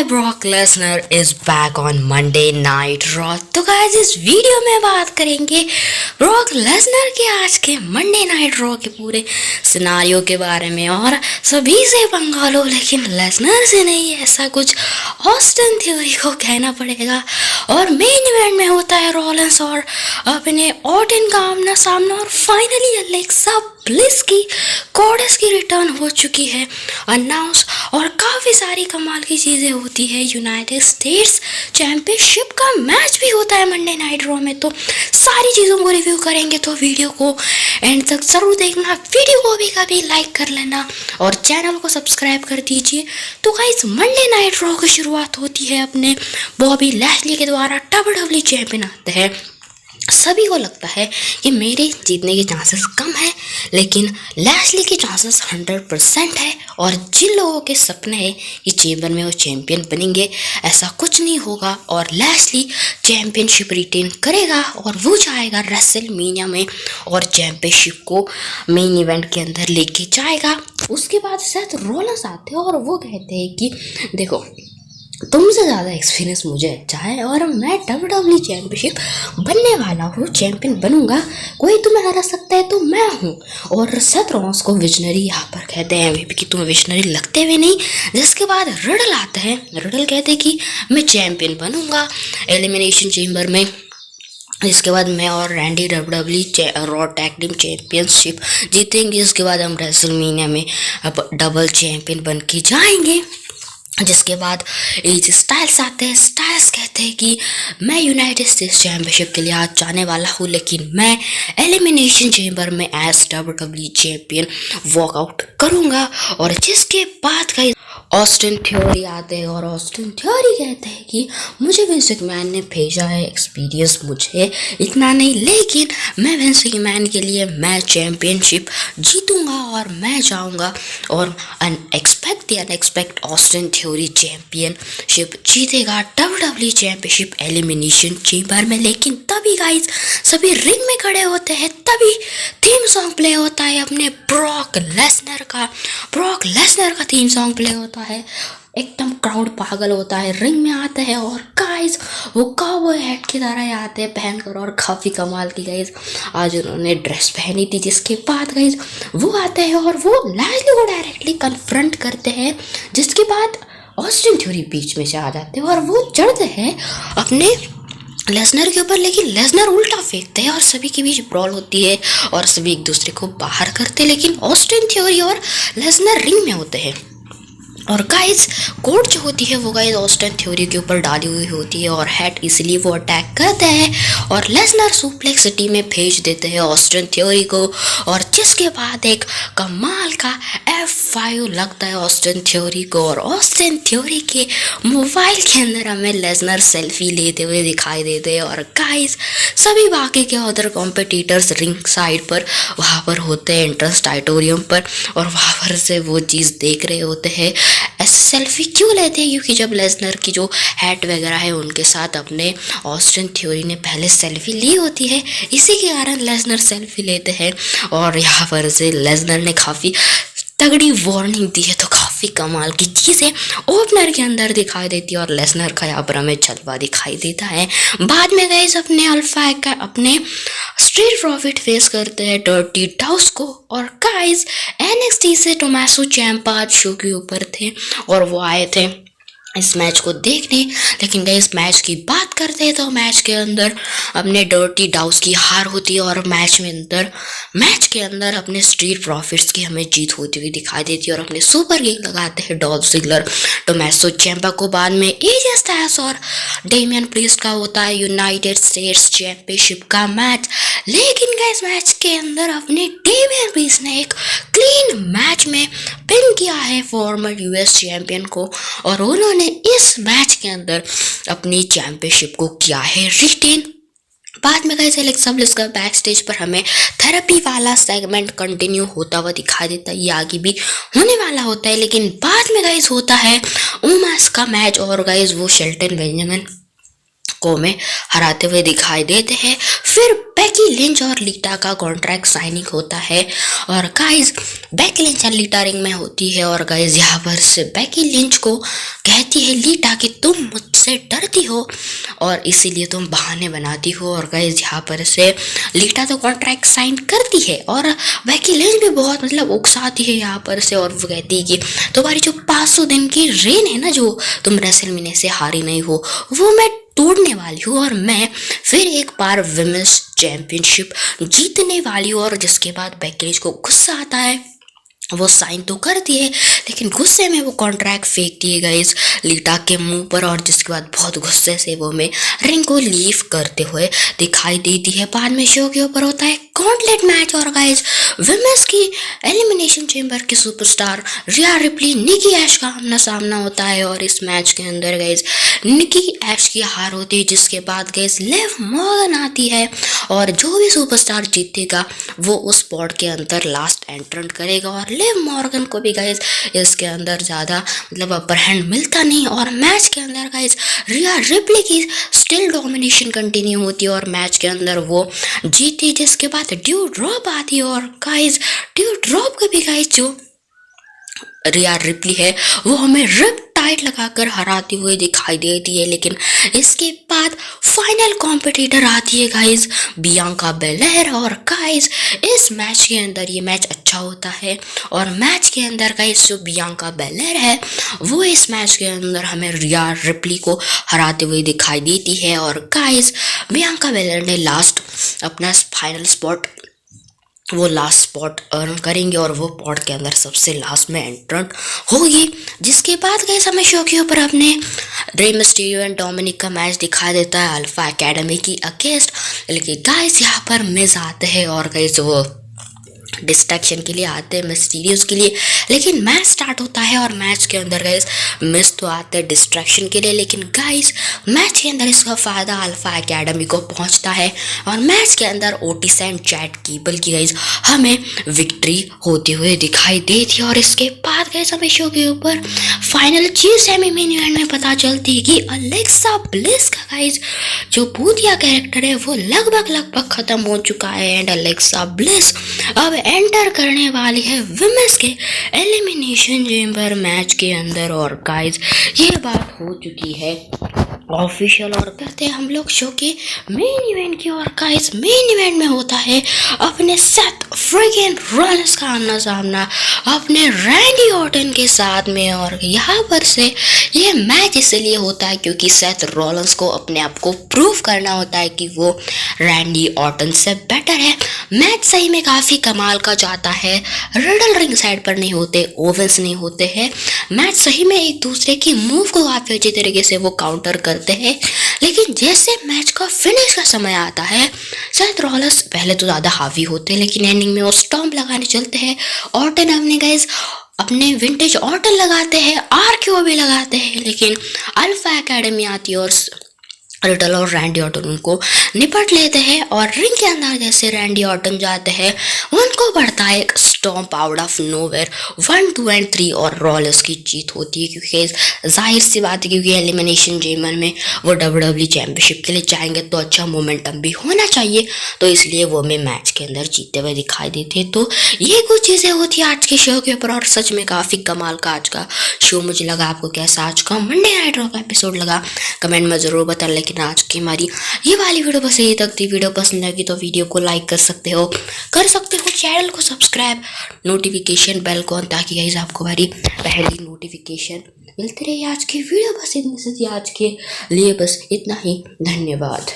guy Brock Lesnar is back on Monday Night Raw। तो guys इस video में बात करेंगे ब्रॉक लेसनर के आज के मंडे नाइट रॉ के पूरे सिनारियो के बारे में। और सभी से पंगा लो लेकिन लेसनर से नहीं, ऐसा कुछ ऑस्टिन थ्योरी को कहना पड़ेगा। और मेन इवेंट में होता है रॉलिंस और अपने ऑर्टन का आमना सामना। और फाइनली अलेक्सा ब्लिस की गॉडेस की रिटर्न हो चुकी है अनाउंस। और काफ़ी सारी कमाल की चीज़ें होती है। यूनाइटेड स्टेट्स चैंपियनशिप का मैच भी होता है मंडे नाइट रॉ में। तो सारी चीज़ों को रिव्यू करेंगे, तो वीडियो को एंड तक ज़रूर देखना। वीडियो को भी कभी लाइक कर लेना और चैनल को सब्सक्राइब कर दीजिए। तो गाइस मंडे नाइट रॉ की शुरुआत होती है अपने बॉबी लैशली के द्वारा। WWE चैंपियन आते हैं। सभी को लगता है कि मेरे जीतने के चांसेस कम है, लेकिन लैशली के चांसेस 100% है। और जिन लोगों के सपने हैं कि चैम्बर में वो चैंपियन बनेंगे, ऐसा कुछ नहीं होगा। और लैशली चैंपियनशिप रिटेन करेगा और वो जाएगा रेसलमेनिया में और चैंपियनशिप को मेन इवेंट के अंदर लेके जाएगा। उसके बाद सेथ रॉलिंस आते हैं और वो कहते हैं कि देखो, तुमसे ज़्यादा एक्सपीरियंस मुझे अच्छा है और मैं WWE चैंपियनशिप बनने वाला हूँ, चैंपियन बनूंगा। कोई तुम्हें हरा सकता है तो मैं हूँ। और सेथ रॉलिंस को विजनरी यहाँ पर कहते हैं MVP कि तुम्हें विजनरी लगते हुए नहीं। जिसके बाद रिडल आता है। रिडल कहते हैं कि मैं चैंपियन बनूंगा एलिमिनेशन चेम्बर में। इसके बाद मैं और Randy WWE raw tag team championship जीतेंगे। इसके बाद हम रेसलमेनिया में अब डबल चैंपियन बन के जाएंगे। जिसके बाद एज स्टाइल्स आते हैं। स्टाइल्स कहते हैं कि मैं यूनाइटेड स्टेट्स चैंपियनशिप के लिए आज जाने वाला हूँ, लेकिन मैं एलिमिनेशन चेम्बर में एज WWE चैंपियन वॉकआउट करूँगा। और जिसके बाद का ऑस्टिन थ्योरी आते हैं और ऑस्टिन थ्योरी कहते हैं कि मुझे विंस मैकमैन ने भेजा है, एक्सपीरियंस मुझे इतना नहीं, लेकिन मैं विंस मैकमैन के लिए मैं चैंपियनशिप जीतूंगा और मैं जाऊंगा। और अनएक्सपेक्ट ऑस्टिन थ्योरी चैंपियनशिप जीतेगा WWE चैंपियनशिप एलिमिनेशन चेम्बर में। लेकिन तभी गाइस सभी रिंग में खड़े होते हैं, तभी थीम सॉन्ग प्ले होता है अपने ब्रॉक लेसनर का थीम सॉन्ग प्ले होता है। एकदम क्राउड पागल होता है, रिंग में आता है और गाइस वो काउबॉय हैट की तरह आते हैं पहनकर। और काफ़ी कमाल की गाइस आज उन्होंने ड्रेस पहनी थी। जिसके बाद गाइस वो आते हैं और वो लैशली को डायरेक्टली कन्फ्रंट करते हैं। जिसके बाद ऑस्टिन थ्योरी बीच में से आ जाते हैं और वो चढ़ते हैं अपने लेसनर के ऊपर, लेकिन लेसनर उल्टा फेंकते हैं और सभी के बीच ब्रॉल होती है और सभी एक दूसरे को बाहर करते हैं। लेकिन ऑस्टिन थ्योरी और लेसनर रिंग में होते हैं। और गाइस कोट जो होती है वो गाइस ऑस्टिन थ्योरी के ऊपर डाली हुई होती है और हैट, इसलिए वो अटैक करते हैं और लेसनर सुप्लेक्स सिटी में भेज देते हैं ऑस्टिन थ्योरी को। और जिसके बाद एक कमाल का F5 लगता है ऑस्टिन थ्योरी को। और ऑस्टिन थ्योरी के मोबाइल के अंदर हमें लेसनर सेल्फी लेते हुए दिखाई देते हैं। और गाइस सभी बाकी के अदर कॉम्पिटिटर्स रिंग साइड पर वहाँ पर होते हैं, एंट्रेंस ऑडिटोरियम पर, और वहाँ पर से वो चीज़ देख रहे होते हैं। ऐसे सेल्फी क्यों लेते हैं? क्योंकि जब लेसनर की जो हैट वगैरह है उनके साथ अपने ऑस्टिन थ्योरी ने पहले सेल्फी ली होती है, इसी के कारण लेसनर सेल्फी लेते हैं। और यहाँ पर से लेसनर ने काफ़ी तगड़ी वार्निंग दी है। तो काफ़ी कमाल की चीज़ें ओपनर के अंदर दिखाई देती है और लेसनर का यहाँ पर हमें जलवा दिखाई देता है। बाद में गाइस अपने अल्फा का अपने स्ट्रीट प्रॉफिट फेस करते हैं डर्टी डाउस को। और गाइस NXT से टोमासो चैम्पा आज शो के ऊपर थे और वो आए थे इस मैच को देखने। लेकिन गाइस मैच की बात करते हैं तो मैच के अंदर अपने डर्टी डाउस की हार होती है और मैच के अंदर अपने स्ट्रीट प्रॉफिट्स की हमें जीत होती हुई दिखाई देती है। और अपने सुपर किक लगाते हैं डॉल्फ जिगलर टोमासो चैम्पा को। बाद में एजे स्टाइल्स और डेमियन प्रीस्ट का होता है यूनाइटेड स्टेट्स चैंपियनशिप का मैच। लेकिन गाइस मैच के अंदर अपने डेमियन प्रीस्ट ने एक क्लीन मैच में पिन किया है फॉर्मर US चैंपियन को। और उन्होंने इस मैच के अंदर अपनी चैंपियनशिप को किया है रिटेन। बाद में गाइस एलेक्सा ब्लिस का बैक स्टेज पर हमें थेरेपी वाला सेगमेंट कंटिन्यू होता हुआ दिखाई देता है। ये आगे भी होने वाला होता है। लेकिन बाद में गाइस होता है ओमास का मैच और गाइस वो शेल्टन बेंजामिन को में हराते हुए दिखाई देते हैं। फिर बेकी लिंच और लीटा का कॉन्ट्रैक्ट साइनिंग होता है और गाइस बेकी लिंच और लीटा रिंग में होती है और गाइस यहाँ पर से बेकी लिंच को कहती है लीटा कि तुम मुझसे डरती हो और इसीलिए तुम बहाने बनाती हो और गाइस यहाँ पर से लीटा तो कॉन्ट्रैक्ट साइन करती है और बेकी लिंच भी बहुत मतलब उकसाती है यहाँ पर से और वो कहती है कि तुम्हारी जो 500 दिन की रेन है ना, जो तुम रेसलमेनिया से हारी नहीं हो, वो मैं तोड़ने वाली हूँ और मैं फिर एक बार विमेंस चैंपियनशिप जीतने वाली हूँ। और जिसके बाद बेकी लिंच को गुस्सा आता है, वो साइन तो करती है लेकिन गुस्से में वो कॉन्ट्रैक्ट फेंकती है गाइस लीटा के मुंह पर और जिसके बाद बहुत गुस्से से वो में रिंग को लीव करते हुए दिखाई देती है। बाद में शो के ऊपर होता है गॉन्टलेट मैच और गाइस विमेंस की एलिमिनेशन चेंबर की सुपरस्टार रिया रिप्ली निकी ऐश का आमना सामना होता है और इस मैच के अंदर गाइस निकी ऐश की हार होती है, जिसके बाद गाइस लिव मॉर्गन आती है और जो भी सुपरस्टार जीतेगा वो उस स्पॉट के अंदर लास्ट एंट्रेंट करेगा और लिव मॉर्गन को भी गाइस इसके अंदर ज़्यादा मतलब अपर हैंड मिलता नहीं और मैच के अंदर गाइस रिया रिप्ली की स्टिल डोमिनेशन कंटिन्यू होती है और मैच के अंदर वो जीती, जिसके बाद ड्यू ड्रॉप आती है और गाइस ड्यू ड्रॉप को भी गाइस जो रिया रिप्ली है वो हमें रिप टाइट लगाकर हराती हुई दिखाई देती है। लेकिन इसके बाद फाइनल कॉम्पिटिटर आती है गाइस बियांका बेलेयर और गाइस इस मैच के अंदर ये मैच अच्छा होता है और मैच के अंदर गाइस जो बियांका बेलेयर है वो इस मैच के अंदर हमें रिया रिप्ली को हराते हुए दिखाई देती है और गाइस बियांका बेलेयर ने लास्ट अपना फाइनल स्पॉट वो लास्ट स्पॉट अर्न करेंगे और वो पॉट के अंदर सबसे लास्ट में एंट्रेंट होगी। जिसके बाद गाइस हमें शो के ऊपर अपने रे मिस्टीरियो एंड डोमिनिक का मैच दिखा देता है अल्फा एकेडमी की अगेंस्ट। लेकिन गाइस यहाँ पर मिस आते हैं और गाइस वो डिस्ट्रैक्शन के लिए आते हैं मिस्टीरियस के लिए, लेकिन मैच स्टार्ट होता है और मैच के अंदर गाइस मिस तो आते हैं डिस्ट्रैक्शन के लिए, लेकिन गाइस मैच के अंदर इसका फ़ायदा अल्फा एकेडमी को पहुंचता है और मैच के अंदर ओटिस एंड चैट केबल की गाइस हमें विक्ट्री होते हुए दिखाई देती है। और इसके बाद गाइस हमें शो के ऊपर फाइनल चीज सेमी मेन इवेंट में पता चलती है कि अलेक्सा ब्लिस का गाइस जो भूतिया कैरेक्टर है वो लगभग खत्म हो चुका है एंड अलेक्सा ब्लिस अब एंटर करने वाली है विमेंस के एलिमिनेशन चेंबर मैच के अंदर। और गाइस ये बात हो चुकी है ऑफिशियल और कहते हैं हम लोग शो के मेन इवेंट की। और गाइस मेन इवेंट में होता है अपने सेथ फ्रीकिंग रॉलिंस का आमना सामना अपने रैंडी ऑर्टन के साथ में। और यहाँ पर से ये मैच इसलिए होता है क्योंकि सेथ रॉलिंस को अपने आप को प्रूव करना होता है कि वो रैंडी ऑर्टन से बेटर है। मैच सही में काफ़ी कमाल का जाता है, रिडल रिंग साइड पर नहीं होते, ओवेंस नहीं होते हैं, मैच सही में एक दूसरे की मूव को काफ़ी अच्छी तरीके से वो काउंटर करते हैं। लेकिन जैसे मैच का फिनिश का समय आता है सेथ रॉलिंस पहले तो ज़्यादा हावी होते हैं लेकिन एंडिंग में वो स्टॉम्प लगाने चलते हैं। ऑर्टन अपने गाइस अपने विंटेज ऑर्टन लगाते हैं, आरक्यू भी लगाते हैं, लेकिन अल्फा एकेडमी आती है और रिडल और रैंडी ऑर्टन उनको निपट लेते हैं। और रिंग के अंदर जैसे रैंडी ऑर्टन जाते हैं उनको बढ़ता है एक stomp out of nowhere 1, 2 and 3 और रॉलिंस की जीत होती है क्योंकि जाहिर सी बात है क्योंकि एलिमिनेशन चेंबर में वो डब्ल्यूडब्ल्यू चैंपियनशिप के लिए जाएंगे तो अच्छा मोमेंटम भी होना चाहिए, तो इसलिए वो हमें मैच के अंदर जीतते हुए दिखाई देते हैं। तो ये कुछ चीज़ें होती है आज के शो के ऊपर और सच में काफ़ी कमाल का आज का शो मुझे लगा। आपको कैसा आज का मंडे नाइट रॉ का एपिसोड लगा कमेंट में ज़रूर बताएं। लेकिन आज की हमारी ये वाली वीडियो बस यही तक थी। वीडियो पसंद लगी तो वीडियो को लाइक कर सकते हो चैनल को सब्सक्राइब, नोटिफिकेशन बेल को ऑन ताकि गाइस आपको हमारी पहली नोटिफिकेशन मिलती रहे। आज की वीडियो बस इतनी सी थी, आज के लिए बस इतना ही। धन्यवाद।